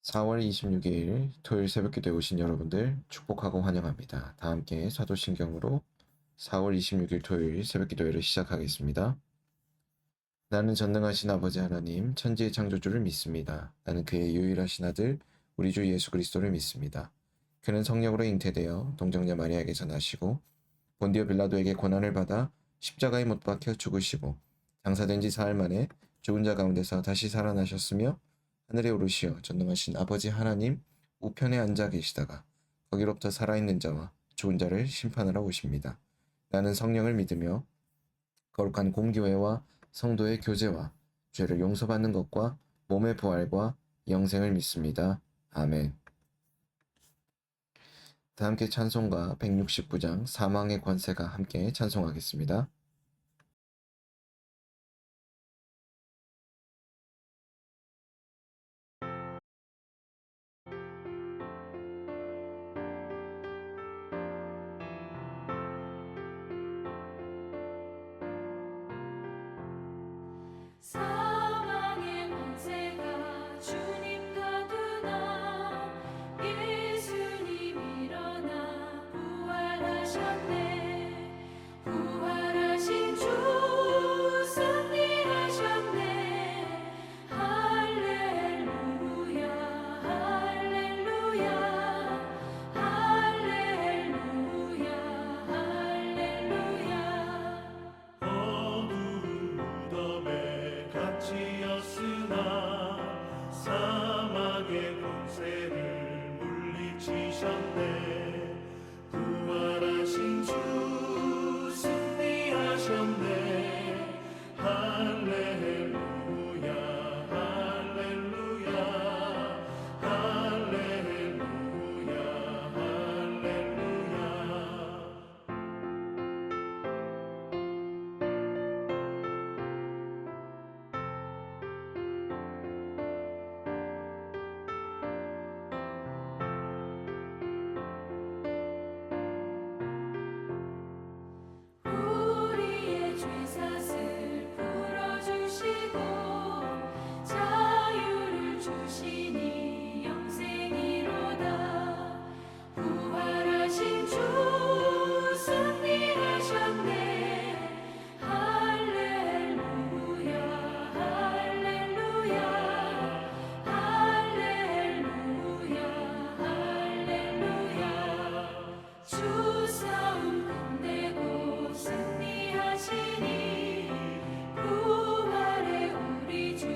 4월 26일 토요일 새벽기도에 오신 여러분들 축복하고 환영합니다. 다 함께 사도신경으로 4월 26일 토요일 새벽기도회를 시작하겠습니다. 나는 전능하신 아버지 하나님 천지의 창조주를 믿습니다. 나는 그의 유일하신 아들 우리 주 예수 그리스도를 믿습니다. 그는 성령으로 잉태되어 동정녀 마리아에게서 나시고 본디오 빌라도에게 고난을 받아 십자가에 못 박혀 죽으시고 장사된 지 사흘 만에 죽은 자 가운데서 다시 살아나셨으며 하늘에 오르시어 전능하신 아버지 하나님 우편에 앉아 계시다가 거기로부터 살아있는 자와 죽은 자를 심판하러 오십니다. 나는 성령을 믿으며 거룩한 공교회와 성도의 교제와 죄를 용서받는 것과 몸의 부활과 영생을 믿습니다. 아멘. 다 함께 찬송가 169장 사망의 권세가 함께 찬송하겠습니다. 사망의 권세가 주님 가두나 예수님 일어나 부활하셨네. 부활하신 주 승리하셨네. 할렐루야 할렐루야 할렐루야 할렐루야. 어두운 무덤에 갇히었으나 사망의 권세를 물리치셨네. 부활하신 주 승리하셨네. 할렐루야 할렐루야 할렐루야 할렐루야. 우리의 죄사슬 풀어주시고 자유를 주시니 영생이로다. 부활하신 주 승리하셨네. 할렐루야 할렐루야 할렐루야 할렐루야. 주 싸움 끝내고 승리하시니 부활의 우리 주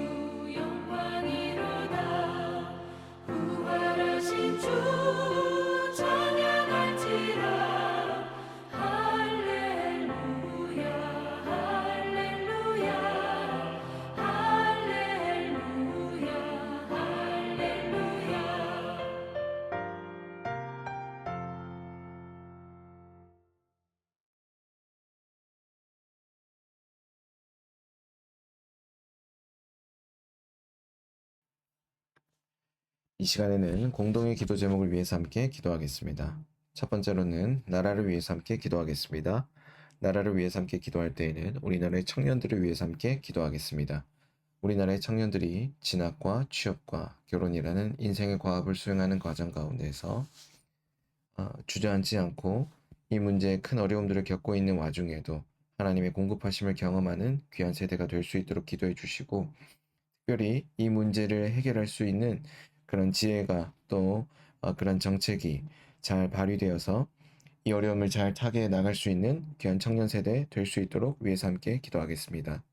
영광이로다. 부활하신 주 찬양할지라. 할렐루야 할렐루야 할렐루야 할렐루야. 이 시간에는 공동의 기도 제목을 위해서 함께 기도하겠습니다. 첫 번째로는 나라를 위해서 함께 기도하겠습니다. 나라를 위해서 함께 기도할 때에는 우리나라의 청년들을 위해서 함께 기도하겠습니다. 우리나라의 청년들이 진학과 취업과 결혼이라는 인생의 과업을 수행하는 과정 가운데서 주저앉지 않고 이 문제에 큰 어려움들을 겪고 있는 와중에도 하나님의 공급하심을 경험하는 귀한 세대가 될 수 있도록 기도해 주시고, 특별히 이 문제를 해결할 수 있는 그런 지혜가 또 그런 정책이 잘 발휘되어서 이 어려움을 잘 타개해 나갈 수 있는 귀한 청년 세대 될 수 있도록 위해서 함께 기도하겠습니다.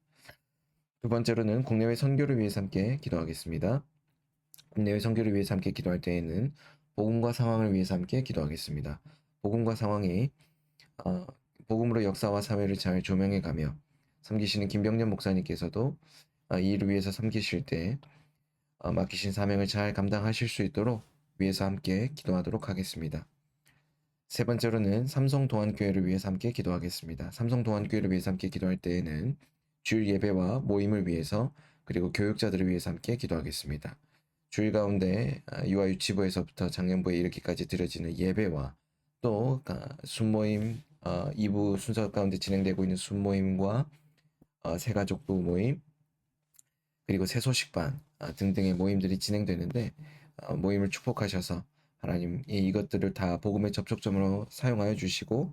두 번째로는 국내외 선교를 위해서 함께 기도하겠습니다. 국내외 선교를 위해서 함께 기도할 때에는 복음과 상황을 위해서 함께 기도하겠습니다. 복음과 상황이 어, 복음으로 역사와 사회를 잘 조명해 가며 섬기시는 김병년 목사님께서도 이 일을 위해서 섬기실 때 맡기신 사명을 잘 감당하실 수 있도록 위해서 함께 기도하도록 하겠습니다. 세 번째로는 삼성도안교회를 위해서 함께 기도하겠습니다. 삼성도안교회를 위해서 함께 기도할 때에는 주일 예배와 모임을 위해서 그리고 교육자들을 위해서 함께 기도하겠습니다. 주일 가운데 유아유치부에서부터 장년부에 이르기까지 드려지는 예배와 또 순모임 2부 순서 가운데 진행되고 있는 순모임과 새가족부 모임 그리고 새소식반 등등의 모임들이 진행되는데 모임을 축복하셔서 하나님이 이것들을 다 복음의 접촉점으로 사용하여 주시고,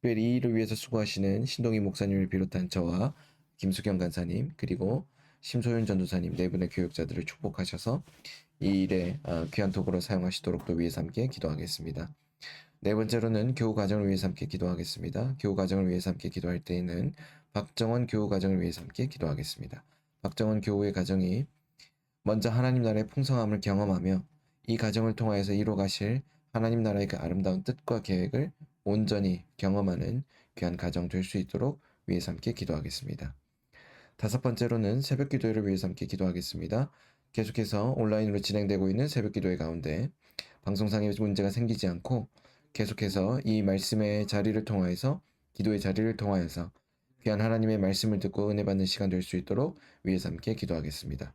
특별히 이 일을 위해서 수고하시는 신동희 목사님을 비롯한 저와 김수경 간사님, 그리고 심소윤 전도사님 네 분의 교육자들을 축복하셔서 이 일에 귀한 도구로 사용하시도록 또 위해서 함께 기도하겠습니다. 네 번째로는 교우 가정을 위해서 함께 기도하겠습니다. 교우 가정을 위해서 함께 기도할 때에는 박정원 교우 가정을 위해서 함께 기도하겠습니다. 박정원 교우의 가정이 먼저 하나님 나라의 풍성함을 경험하며 이 가정을 통하여서 이루어가실 하나님 나라의 그 아름다운 뜻과 계획을 온전히 경험하는 귀한 가정 될 수 있도록 위해서 함께 기도하겠습니다. 다섯 번째로는 새벽 기도회를 위해서 함께 기도하겠습니다. 계속해서 온라인으로 진행되고 있는 새벽 기도회 가운데 방송상의 문제가 생기지 않고 계속해서 이 말씀의 자리를 통하여서, 기도의 자리를 통하여서 귀한 하나님의 말씀을 듣고 은혜 받는 시간 될 수 있도록 위해서 함께 기도하겠습니다.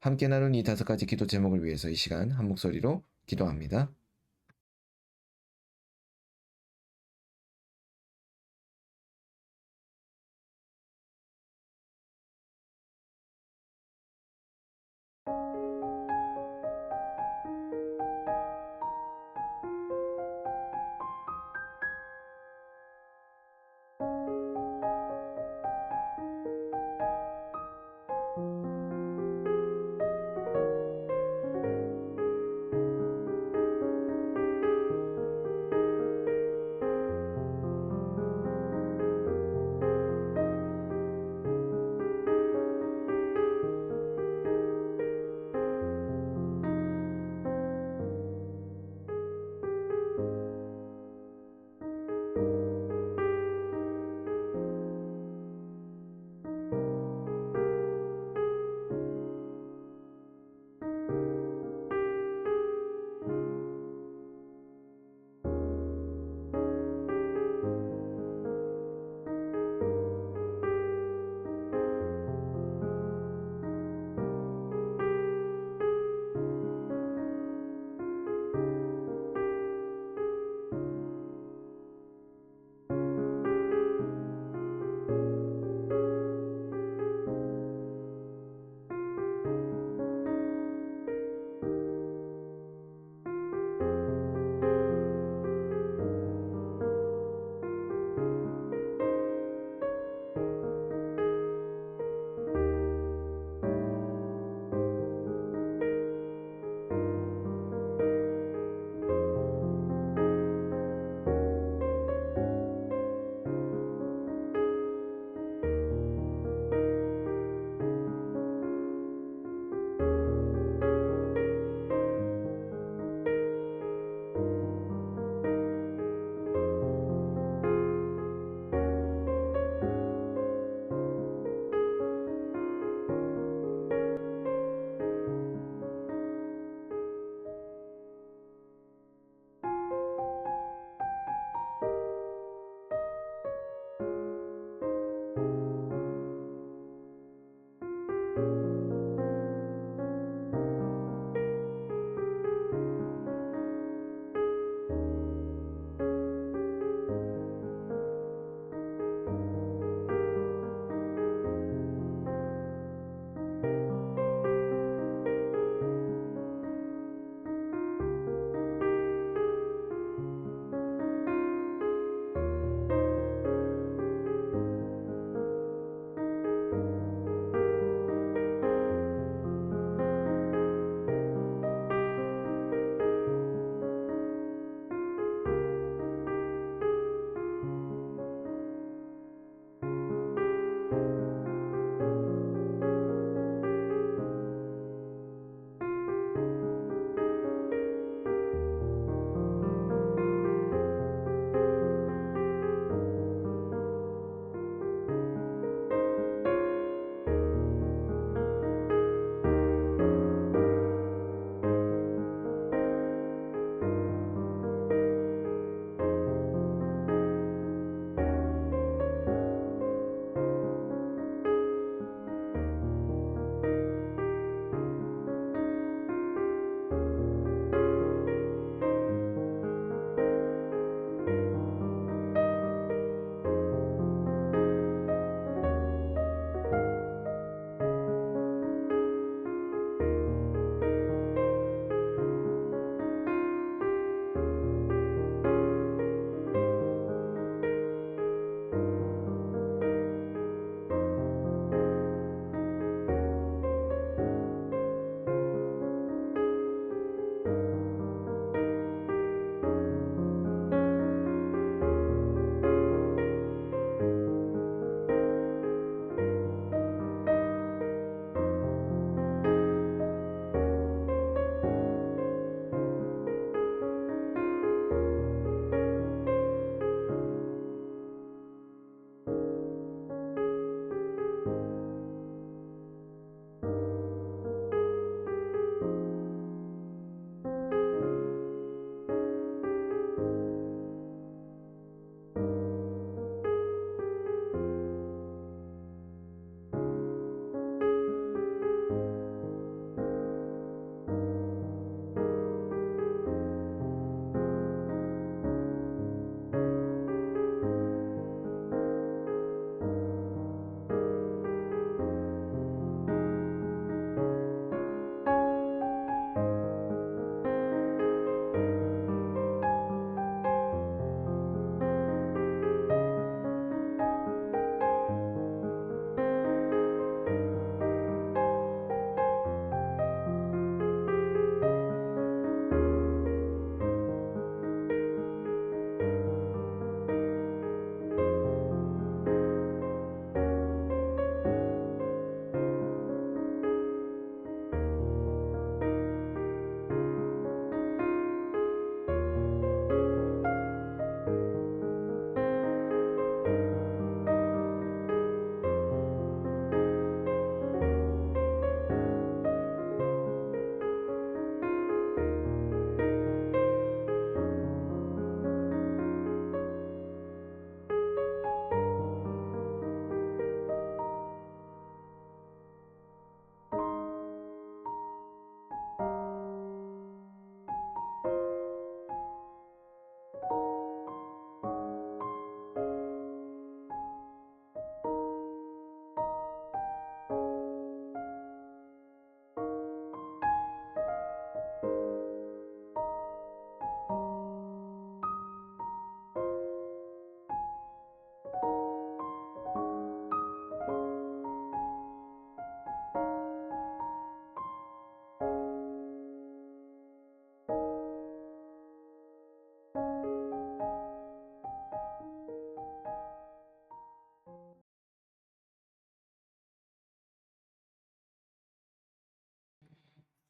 함께 나눈 이 다섯 가지 기도 제목을 위해서 이 시간 한 목소리로 기도합니다.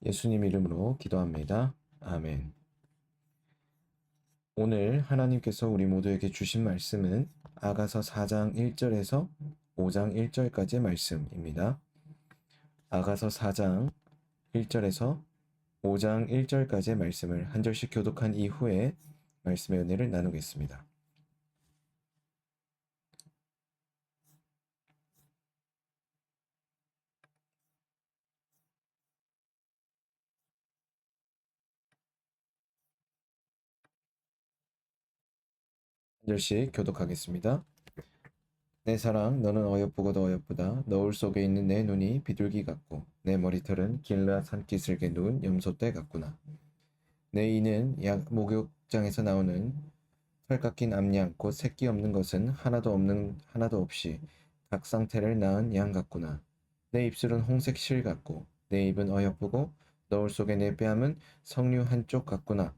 예수님 이름으로 기도합니다. 아멘. 오늘 하나님께서 우리 모두에게 주신 말씀은 아가서 4장 1절에서 5장 1절까지의 말씀입니다. 아가서 4장 1절에서 5장 1절까지의 말씀을 한 절씩 교독한 이후에 말씀의 은혜를 나누겠습니다. 한 절씩 교독하겠습니다. 내 사랑, 너는 어여쁘고도 어여쁘다. 너울 속에 있는 내 눈이 비둘기 같고 내 머리털은 길라 산기슭에 누운 염소떼 같구나. 내 이는 목욕장에서 나오는 털 깎인 암양 곧 새끼 없는 것은 하나도 없이 각 상태를 낳은 양 같구나. 내 입술은 홍색 실 같고 내 입은 어여쁘고 너울 속에 내 뺨은 석류 한쪽 같구나.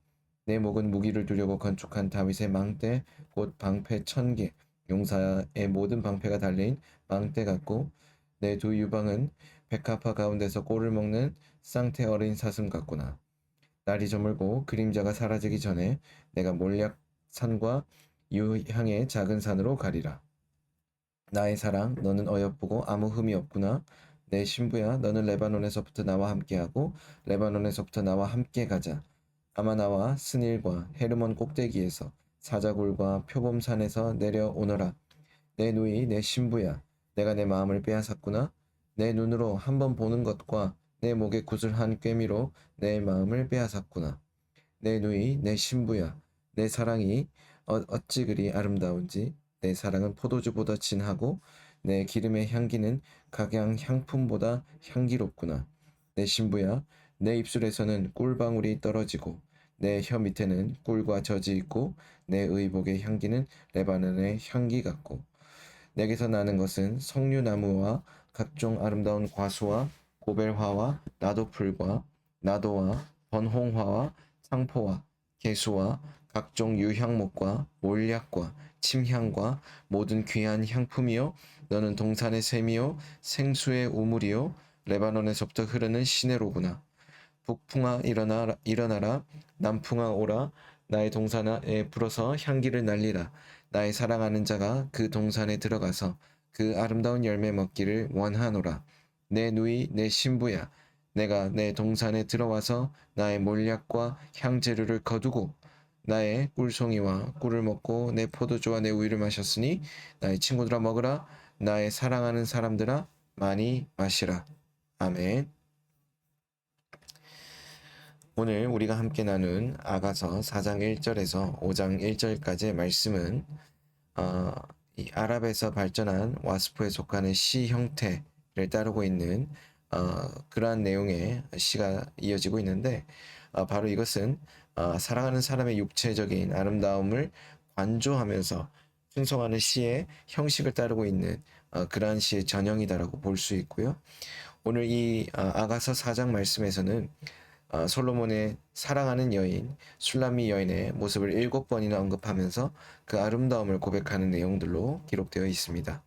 내 목은 무기를 두려고 건축한 다윗의 망대 곧 방패 1000개 용사의 모든 방패가 달린 망대 같고 내 두 유방은 백합화 가운데서 꼴을 먹는 쌍태 어린 사슴 같구나. 날이 저물고 그림자가 사라지기 전에 내가 몰약산과 유향의 작은 산으로 가리라. 나의 사랑, 너는 어여쁘고 아무 흠이 없구나. 내 신부야, 너는 레바논에서부터 나와 함께하고 레바논에서부터 나와 함께 가자. 아마나와 스닐과 헤르몬 꼭대기에서 사자굴과 표범산에서 내려오너라. 내 누이, 내 신부야, 내가 내 마음을 빼앗았구나. 내 눈으로 한번 보는 것과 내 목에 구슬한 꿰미로 내 마음을 빼앗았구나. 내 누이, 내 신부야, 내 사랑이 어찌 그리 아름다운지. 내 사랑은 포도주보다 진하고 내 기름의 향기는 각양 향품보다 향기롭구나. 내 신부야, 내 입술에서는 꿀방울이 떨어지고 내 혀 밑에는 꿀과 젖이 있고 내 의복의 향기는 레바논의 향기 같고 내게서 나는 것은 석류나무와 각종 아름다운 과수와 고벨화와 나도풀과 나도와 번홍화와 상포와 개수와 각종 유향목과 몰약과 침향과 모든 귀한 향품이요 너는 동산의 샘이요 생수의 우물이요 레바논에서부터 흐르는 시내로구나. 북풍아 일어나라 남풍아 오라 나의 동산에 불어서 향기를 날리라. 나의 사랑하는 자가 그 동산에 들어가서 그 아름다운 열매 먹기를 원하노라. 내 누이 내 신부야 내가 내 동산에 들어와서 나의 몰약과 향재료를 거두고 나의 꿀송이와 꿀을 먹고 내 포도주와 내 우유를 마셨으니 나의 친구들아 먹으라. 나의 사랑하는 사람들아 많이 마시라. 아멘. 오늘 우리가 함께 나눈 아가서 4장 1절에서 5장 1절까지의 말씀은 이 아랍에서 발전한 와스프에 속하는 시 형태를 따르고 있는 그러한 내용의 시가 이어지고 있는데 바로 이것은 사랑하는 사람의 육체적인 아름다움을 관조하면서 충성하는 시의 형식을 따르고 있는 그러한 시의 전형이다라고 볼 수 있고요. 오늘 이 아가서 4장 말씀에서는 솔로몬의 사랑하는 여인 술람미 여인의 모습을 7번이나 언급하면서 그 아름다움을 고백하는 내용들로 기록되어 있습니다.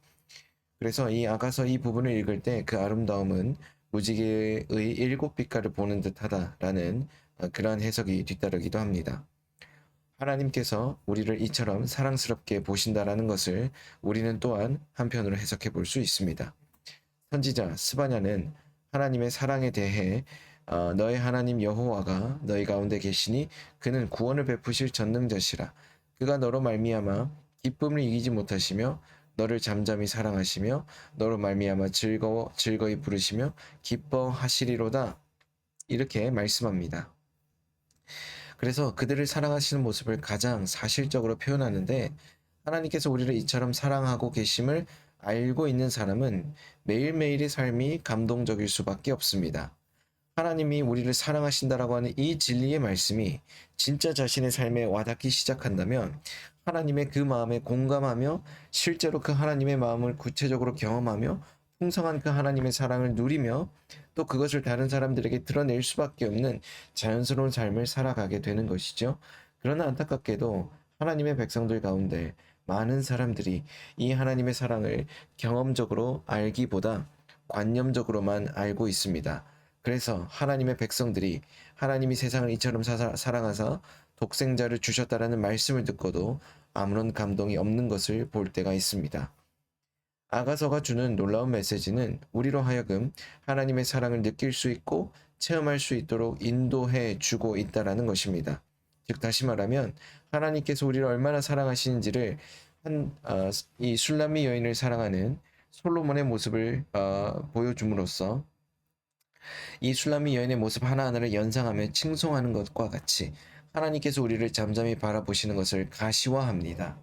그래서 이 아가서 이 부분을 읽을 때 그 아름다움은 무지개의 7빛깔을 보는 듯하다라는 그러한 해석이 뒤따르기도 합니다. 하나님께서 우리를 이처럼 사랑스럽게 보신다라는 것을 우리는 또한 한편으로 해석해 볼 수 있습니다. 선지자 스바냐는 하나님의 사랑에 대해 너의 하나님 여호와가 너희 가운데 계시니 그는 구원을 베푸실 전능자시라. 그가 너로 말미암아 기쁨을 이기지 못하시며 너를 잠잠히 사랑하시며 너로 말미암아 즐거이 부르시며 기뻐하시리로다. 이렇게 말씀합니다. 그래서 그들을 사랑하시는 모습을 가장 사실적으로 표현하는데 하나님께서 우리를 이처럼 사랑하고 계심을 알고 있는 사람은 매일매일의 삶이 감동적일 수밖에 없습니다. 하나님이 우리를 사랑하신다라고 하는 이 진리의 말씀이 진짜 자신의 삶에 와닿기 시작한다면 하나님의 그 마음에 공감하며 실제로 그 하나님의 마음을 구체적으로 경험하며 풍성한 그 하나님의 사랑을 누리며 또 그것을 다른 사람들에게 드러낼 수밖에 없는 자연스러운 삶을 살아가게 되는 것이죠. 그러나 안타깝게도 하나님의 백성들 가운데 많은 사람들이 이 하나님의 사랑을 경험적으로 알기보다 관념적으로만 알고 있습니다. 그래서 하나님의 백성들이 하나님이 세상을 이처럼 사랑하사 독생자를 주셨다라는 말씀을 듣고도 아무런 감동이 없는 것을 볼 때가 있습니다. 아가서가 주는 놀라운 메시지는 우리로 하여금 하나님의 사랑을 느낄 수 있고 체험할 수 있도록 인도해 주고 있다라는 것입니다. 즉 다시 말하면 하나님께서 우리를 얼마나 사랑하시는지를 이 술람미 여인을 사랑하는 솔로몬의 모습을 보여줌으로써 이 술람미 여인의 모습 하나하나를 연상하며 칭송하는 것과 같이 하나님께서 우리를 잠잠히 바라보시는 것을 가시화합니다.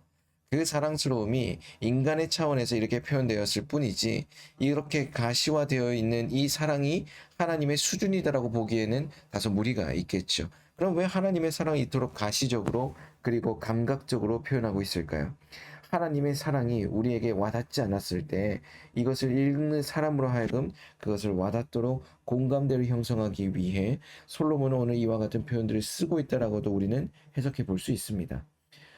그 사랑스러움이 인간의 차원에서 이렇게 표현되었을 뿐이지 이렇게 가시화되어 있는 이 사랑이 하나님의 수준이다라고 보기에는 다소 무리가 있겠죠. 그럼 왜 하나님의 사랑을 이토록 가시적으로 그리고 감각적으로 표현하고 있을까요? 하나님의 사랑이 우리에게 와닿지 않았을 때 이것을 읽는 사람으로 하여금 그것을 와닿도록 공감대를 형성하기 위해 솔로몬은 오늘 이와 같은 표현들을 쓰고 있다라고도 우리는 해석해 볼 수 있습니다.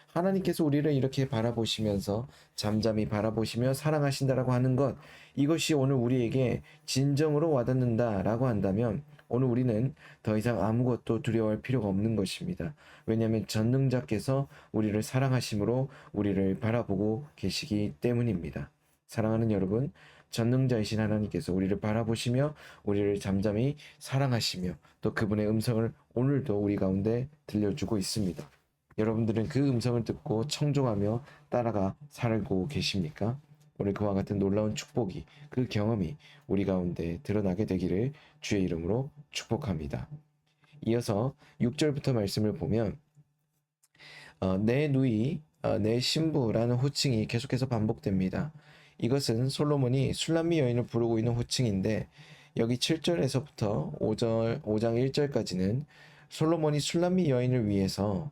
하나님께서 우리를 이렇게 바라보시면서 잠잠히 바라보시며 사랑하신다라고 하는 것, 이것이 오늘 우리에게 진정으로 와닿는다라고 한다면 오늘 우리는 더 이상 아무것도 두려워할 필요가 없는 것입니다. 왜냐하면 전능자께서 우리를 사랑하심으로 우리를 바라보고 계시기 때문입니다. 사랑하는 여러분, 전능자이신 하나님께서 우리를 바라보시며 우리를 잠잠히 사랑하시며 또 그분의 음성을 오늘도 우리 가운데 들려주고 있습니다. 여러분들은 그 음성을 듣고 청종하며 따라가 살고 계십니까? 오늘 그와 같은 놀라운 축복이, 그 경험이 우리 가운데 드러나게 되기를 주의 이름으로 축복합니다. 이어서 6절부터 말씀을 보면 내 누이, 내 신부라는 호칭이 계속해서 반복됩니다. 이것은 솔로몬이 술람미 여인을 부르고 있는 호칭인데 여기 7절에서부터 5장 1절까지는 솔로몬이 술람미 여인을 위해서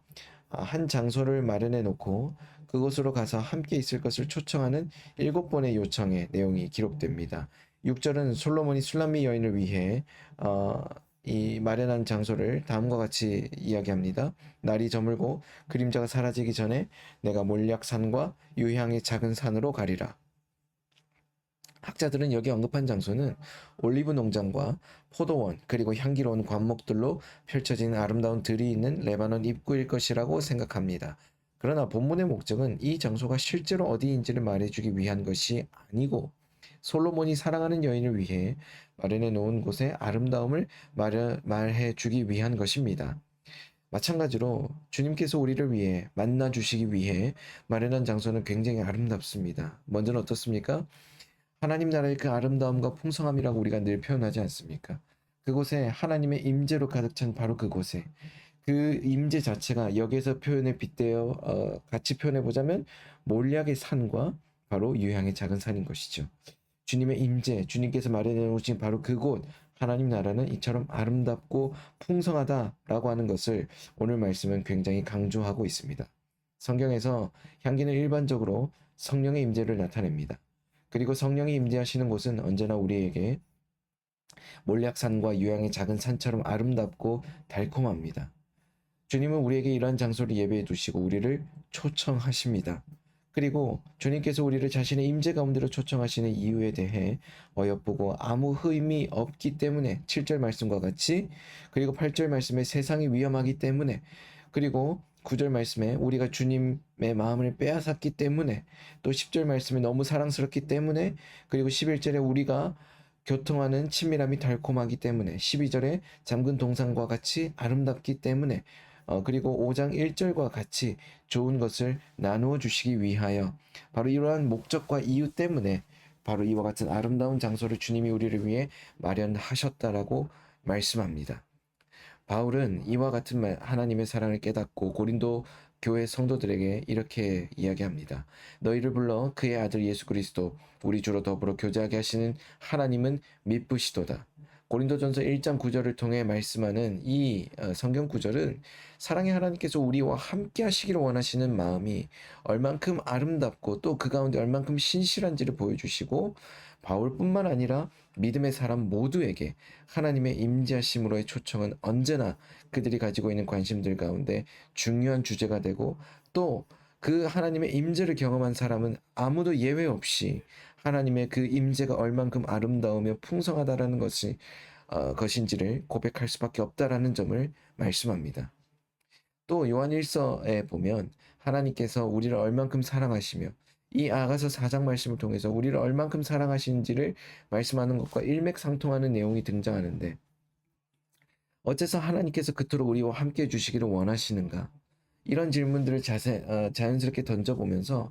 한 장소를 마련해 놓고 그곳으로 가서 함께 있을 것을 초청하는 7번의 요청의 내용이 기록됩니다. 6절은 솔로몬이 술람미 여인을 위해 이 마련한 장소를 다음과 같이 이야기합니다. 날이 저물고 그림자가 사라지기 전에 내가 몰약산과 유향의 작은 산으로 가리라. 학자들은 여기 언급한 장소는 올리브 농장과 포도원 그리고 향기로운 관목들로 펼쳐진 아름다운 들이 있는 레바논 입구일 것이라고 생각합니다. 그러나 본문의 목적은 이 장소가 실제로 어디인지를 말해주기 위한 것이 아니고 솔로몬이 사랑하는 여인을 위해 마련해 놓은 곳의 아름다움을 말해주기 위한 것입니다. 마찬가지로 주님께서 우리를 위해 만나 주시기 위해 마련한 장소는 굉장히 아름답습니다. 먼저는 어떻습니까? 하나님 나라의 그 아름다움과 풍성함이라고 우리가 늘 표현하지 않습니까? 그곳에 하나님의 임재로 가득 찬 바로 그곳에 그 임재 자체가 여기에서 표현에 빗대어 같이 표현해 보자면 몰약의 산과 바로 유향의 작은 산인 것이죠. 주님의 임재, 주님께서 마련해 놓으신 바로 그곳, 하나님 나라는 이처럼 아름답고 풍성하다라고 하는 것을 오늘 말씀은 굉장히 강조하고 있습니다. 성경에서 향기는 일반적으로 성령의 임재를 나타냅니다. 그리고 성령이 임재하시는 곳은 언제나 우리에게 몰약산과 유향의 작은 산처럼 아름답고 달콤합니다. 주님은 우리에게 이러한 장소를 예배해 두시고 우리를 초청하십니다. 그리고 주님께서 우리를 자신의 임재 가운데로 초청하시는 이유에 대해 어여쁘고 아무 의미 없기 때문에 7절 말씀과 같이, 그리고 8절 말씀에 세상이 위험하기 때문에, 그리고 9절 말씀에 우리가 주님의 마음을 빼앗았기 때문에, 또 10절 말씀에 너무 사랑스럽기 때문에, 그리고 11절에 우리가 교통하는 친밀함이 달콤하기 때문에, 12절에 잠근 동산과 같이 아름답기 때문에, 그리고 5장 1절과 같이 좋은 것을 나누어 주시기 위하여 바로 이러한 목적과 이유 때문에 바로 이와 같은 아름다운 장소를 주님이 우리를 위해 마련하셨다라고 말씀합니다. 바울은 이와 같은 하나님의 사랑을 깨닫고 고린도 교회 성도들에게 이렇게 이야기합니다. 너희를 불러 그의 아들 예수 그리스도 우리 주로 더불어 교제하게 하시는 하나님은 미쁘시도다. 고린도전서 1장 9절을 통해 말씀하는 이 성경 구절은 사랑의 하나님께서 우리와 함께 하시기를 원하시는 마음이 얼만큼 아름답고 또 그 가운데 얼만큼 신실한지를 보여주시고, 바울뿐만 아니라 믿음의 사람 모두에게 하나님의 임재하심으로의 초청은 언제나 그들이 가지고 있는 관심들 가운데 중요한 주제가 되고, 또 그 하나님의 임재를 경험한 사람은 아무도 예외 없이 하나님의 그 임재가 얼만큼 아름다우며 풍성하다라는 것이 것인지를 고백할 수밖에 없다라는 점을 말씀합니다. 또 요한 1서에 보면 하나님께서 우리를 얼만큼 사랑하시며 이 아가서 4장 말씀을 통해서 우리를 얼만큼 사랑하시는지를 말씀하는 것과 일맥상통하는 내용이 등장하는데 어째서 하나님께서 그토록 우리와 함께 해주시기를 원하시는가? 이런 질문들을 자연스럽게 던져보면서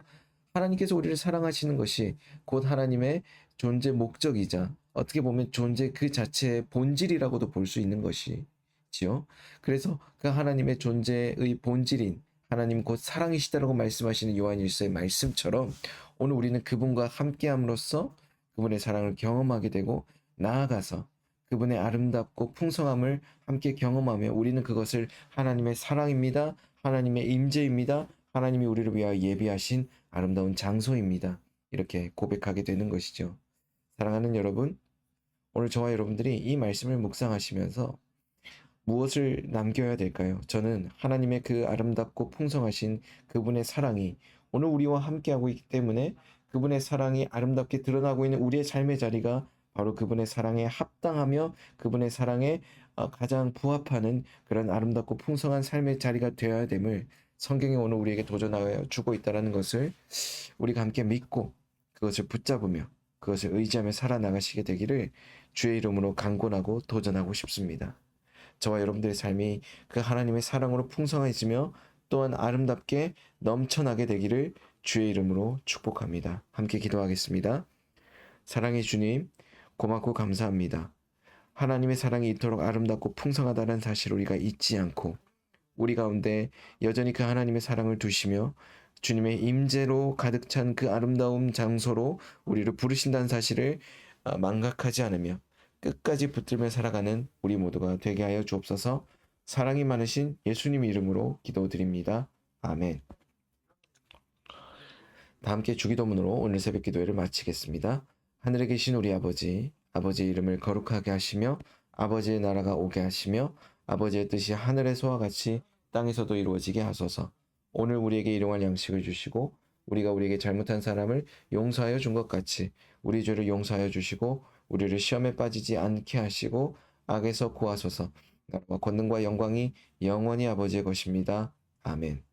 하나님께서 우리를 사랑하시는 것이 곧 하나님의 존재 목적이자 어떻게 보면 존재 그 자체의 본질이라고도 볼 수 있는 것이지요. 그래서 그 하나님의 존재의 본질인 하나님 곧 사랑이시다라고 말씀하시는 요한 1서의 말씀처럼 오늘 우리는 그분과 함께함으로써 그분의 사랑을 경험하게 되고 나아가서 그분의 아름답고 풍성함을 함께 경험하며 우리는 그것을 하나님의 사랑입니다. 하나님의 임재입니다. 하나님이 우리를 위하여 예비하신 아름다운 장소입니다. 이렇게 고백하게 되는 것이죠. 사랑하는 여러분, 오늘 저와 여러분들이 이 말씀을 묵상하시면서 무엇을 남겨야 될까요? 저는 하나님의 그 아름답고 풍성하신 그분의 사랑이 오늘 우리와 함께하고 있기 때문에 그분의 사랑이 아름답게 드러나고 있는 우리의 삶의 자리가 바로 그분의 사랑에 합당하며 그분의 사랑에 가장 부합하는 그런 아름답고 풍성한 삶의 자리가 되어야 됨을 성경이 오늘 우리에게 도전하여 주고 있다는 것을 우리가 함께 믿고 그것을 붙잡으며 그것을 의지하며 살아나가시게 되기를 주의 이름으로 간구하고 도전하고 싶습니다. 저와 여러분들의 삶이 그 하나님의 사랑으로 풍성해지며 또한 아름답게 넘쳐나게 되기를 주의 이름으로 축복합니다. 함께 기도하겠습니다. 사랑의 주님, 고맙고 감사합니다. 하나님의 사랑이 이토록 아름답고 풍성하다는 사실을 우리가 잊지 않고 우리 가운데 여전히 그 하나님의 사랑을 두시며 주님의 임재로 가득 찬 그 아름다운 장소로 우리를 부르신다는 사실을 망각하지 않으며 끝까지 붙들며 살아가는 우리 모두가 되게 하여 주옵소서. 사랑이 많으신 예수님 이름으로 기도드립니다. 아멘. 다 함께 주기도문으로 오늘 새벽 기도회를 마치겠습니다. 하늘에 계신 우리 아버지, 아버지의 이름을 거룩하게 하시며 아버지의 나라가 오게 하시며 아버지의 뜻이 하늘에서와 같이 땅에서도 이루어지게 하소서. 오늘 우리에게 일용할 양식을 주시고 우리가 우리에게 잘못한 사람을 용서하여 준 것 같이 우리 죄를 용서하여 주시고 우리를 시험에 빠지지 않게 하시고 악에서 구하소서. 나라와 권능과 영광이 영원히 아버지의 것입니다. 아멘.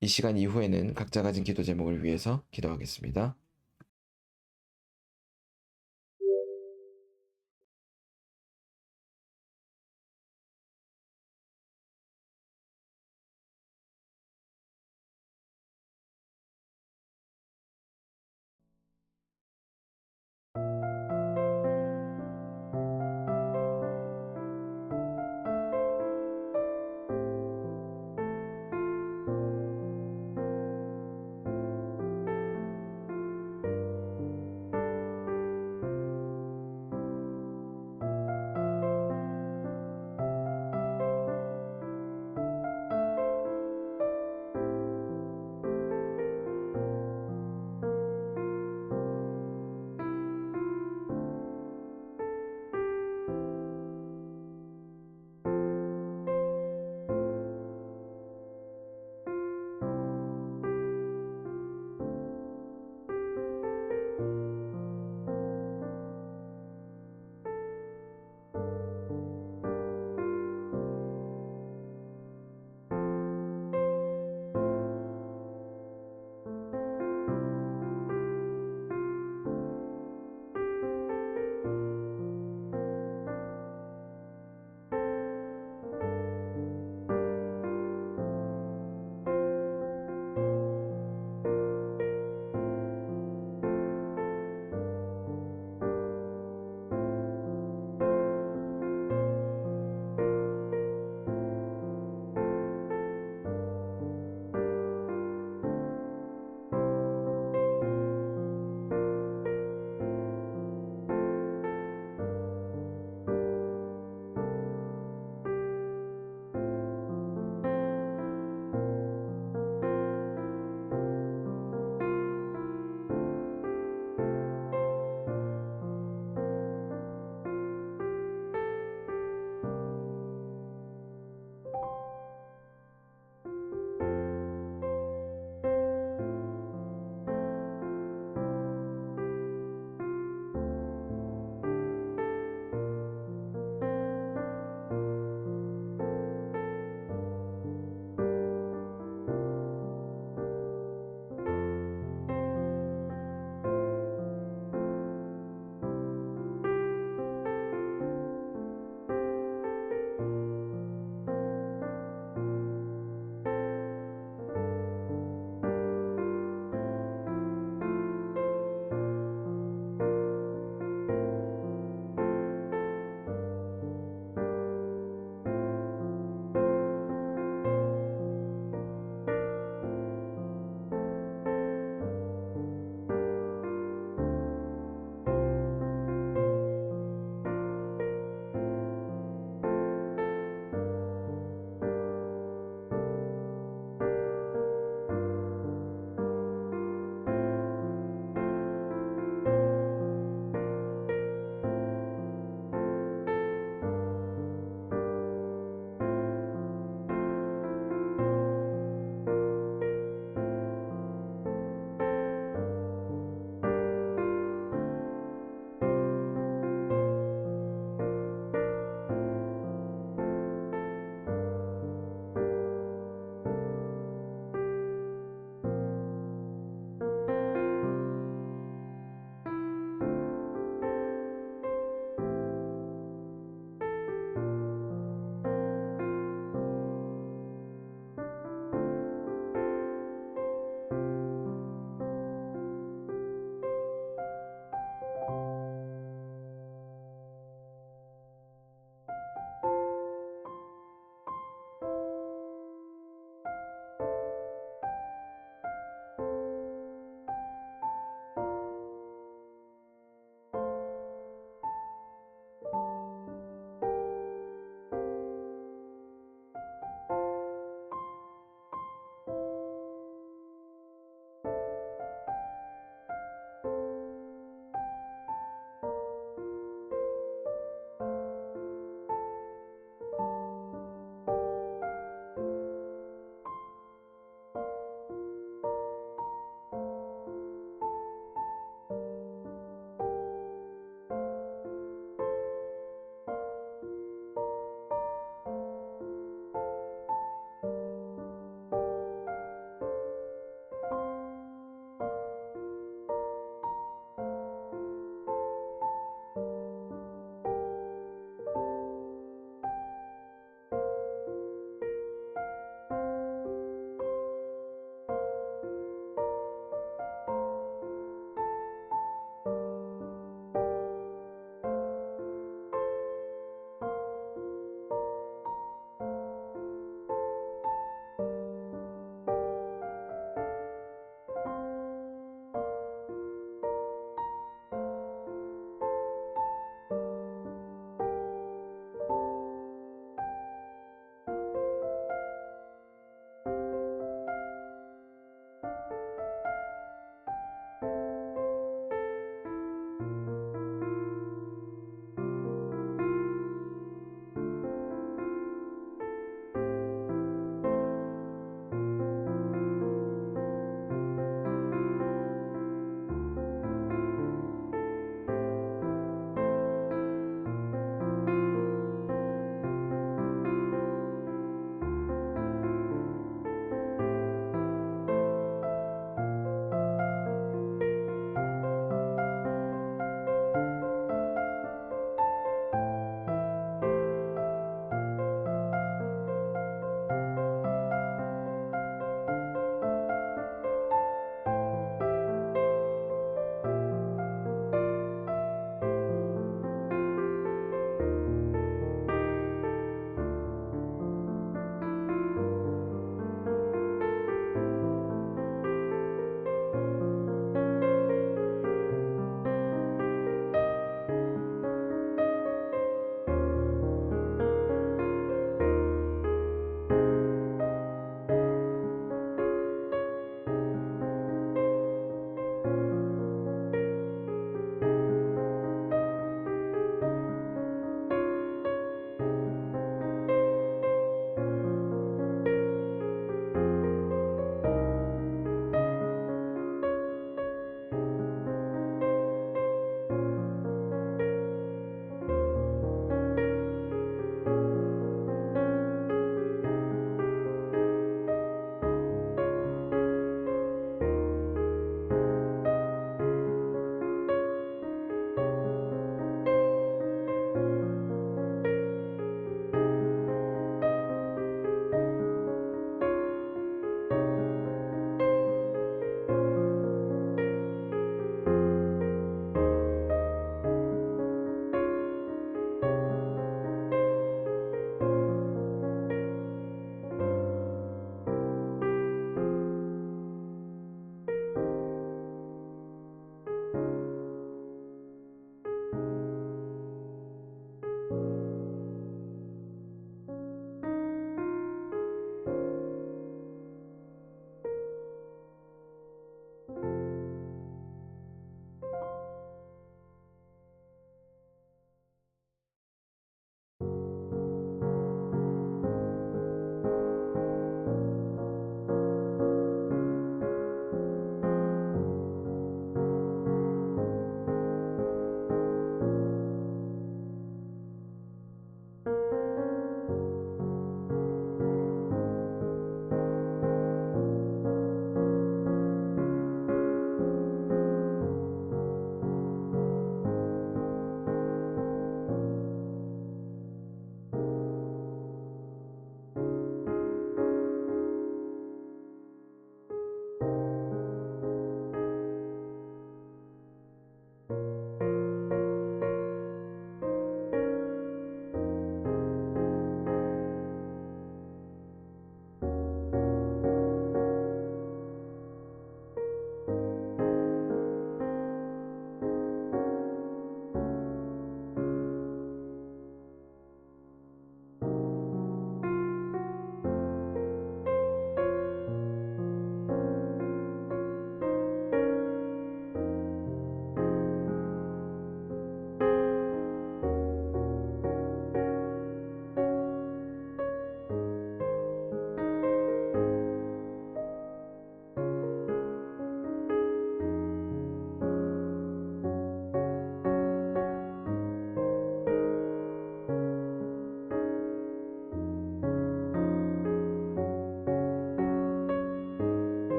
이 시간 이후에는 각자 가진 기도 제목을 위해서 기도하겠습니다.